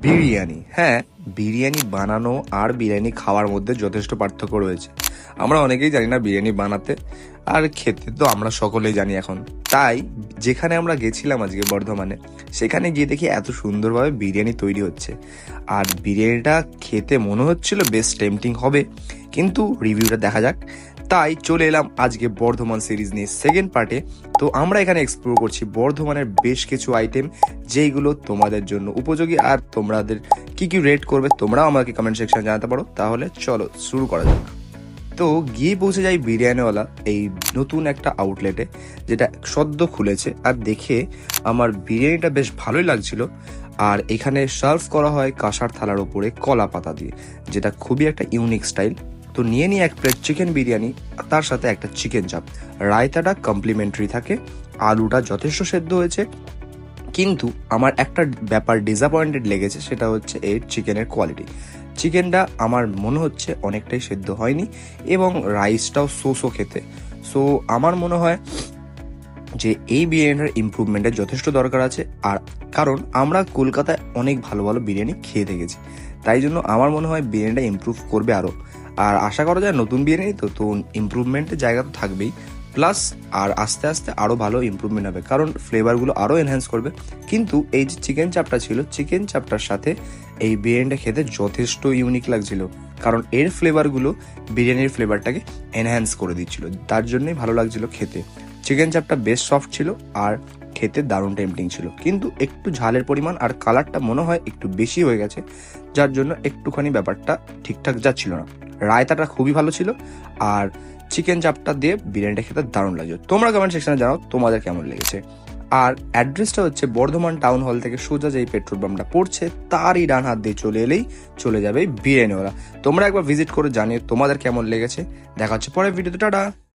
বিরিয়ানি, হ্যাঁ, বিরিয়ানি বানানো আর বিরিয়ানি খাওয়ার মধ্যে যথেষ্ট পার্থক্য রয়েছে। আমরা অনেকেই জানি না বিরিয়ানি বানাতে, আর খেতে তো আমরা সকলেই জানি এখন। তাই যেখানে আমরা গেছিলাম আজকে বর্ধমানে, সেখানে গিয়ে দেখি এত সুন্দরভাবে বিরিয়ানি তৈরি হচ্ছে। আর বিরিয়ানিটা খেতে মনে হচ্ছিল বেশ টেম্পটিং হবে, কিন্তু রিভিউটা দেখা যাক। তাই চলে এলাম আজকে বর্ধমান সিরিজ নিয়ে সেকেন্ড পার্টে। তো আমরা এখানে এক্সপ্লোর করছি বর্ধমানের বেশ কিছু আইটেম, যেইগুলো তোমাদের জন্য উপযোগী। আর তোমাদের কি কি রেট করবে তোমরাও আমাকে কমেন্ট সেকশনে জানাতে পারো। তাহলে চলো শুরু করা যাক। তো গিয়ে পৌঁছে যাই বিরিয়ানিওয়ালা এই নতুন একটা আউটলেটে, যেটা সদ্য খুলেছে। আর দেখে আমার বিরিয়ানিটা বেশ ভালোই লাগছিল। আর এখানে সার্ভ করা হয় কাঁসার থালার ওপরে কলা পাতা দিয়ে, যেটা খুবই একটা ইউনিক স্টাইল। তো নিয়ে নিয়ে এক প্লেট চিকেন বিরিয়ানি, তার সাথে একটা চিকেন চাপ। রায়তাটা কমপ্লিমেন্টারি থাকে, আলুটা যথেষ্ট সেদ্ধ হয়েছে। কিন্তু আমার একটা ব্যাপার ডিসঅ্যাপয়েন্টেড লেগেছে, সেটা হচ্ছে এর চিকেনের কোয়ালিটি। চিকেনটা আমার মনে হচ্ছে অনেকটাই সেদ্ধ হয়নি, এবং রাইসটাও শো খেতে। সো আমার মনে হয় যে এই বিরিয়ানিটার ইমপ্রুভমেন্টের যথেষ্ট দরকার আছে। আর কারণ আমরা কলকাতায় অনেক ভালো ভালো বিরিয়ানি খেয়ে দেখেছি, তাই জন্য আমার মনে হয় বিরিয়ানিটা ইমপ্রুভ করবে আরও। আর আশা করা যায় নতুন বিরিয়ানি তো ইমপ্রুভমেন্টের জায়গা তো থাকবেই। প্লাস আর আস্তে আস্তে আরও ভালো ইমপ্রুভমেন্ট হবে, কারণ ফ্লেভারগুলো আরও এনহ্যান্স করবে। কিন্তু এই যে চিকেন চাপটা ছিল, চিকেন চাপটার সাথে এই বিরিয়ানিটা খেতে যথেষ্ট ইউনিক লাগছিল, কারণ এর ফ্লেভারগুলো বিরিয়ানির ফ্লেভারটাকে এনহ্যান্স করে দিচ্ছিল। তার জন্যই ভালো লাগছিল খেতে। চিকেন চাপটা বেশ সফট ছিল আর খেতে দারুণ টেম্পটিং ছিল, কিন্তু একটু ঝালের পরিমাণ আর কালারটা মনে হয় একটু বেশি হয়ে গেছে, যার জন্য একটুখানি ব্যাপারটা ঠিকঠাক যাচ্ছিল না। রায়তাটা খুবই ভালো ছিল, আর চিকেন চাপটা দিয়ে বিরিয়ানিটা খেতে দারুণ লাগছে। তোমরা কমেন্ট সেকশনে জানাও তোমাদের কেমন লেগেছে। আর অ্যাড্রেসটা হচ্ছে বর্ধমান টাউন হল থেকে সোজা যেই পেট্রোল পাম্পটা পড়ছে, তারই ডান হাত দিয়ে চলে এলেই চলে যাবে বিরিয়ানিওয়ালা। তোমরা একবার ভিজিট করে জানিয়ে তোমাদের কেমন লেগেছে। দেখা হচ্ছে পরের ভিডিওতে। টাটা।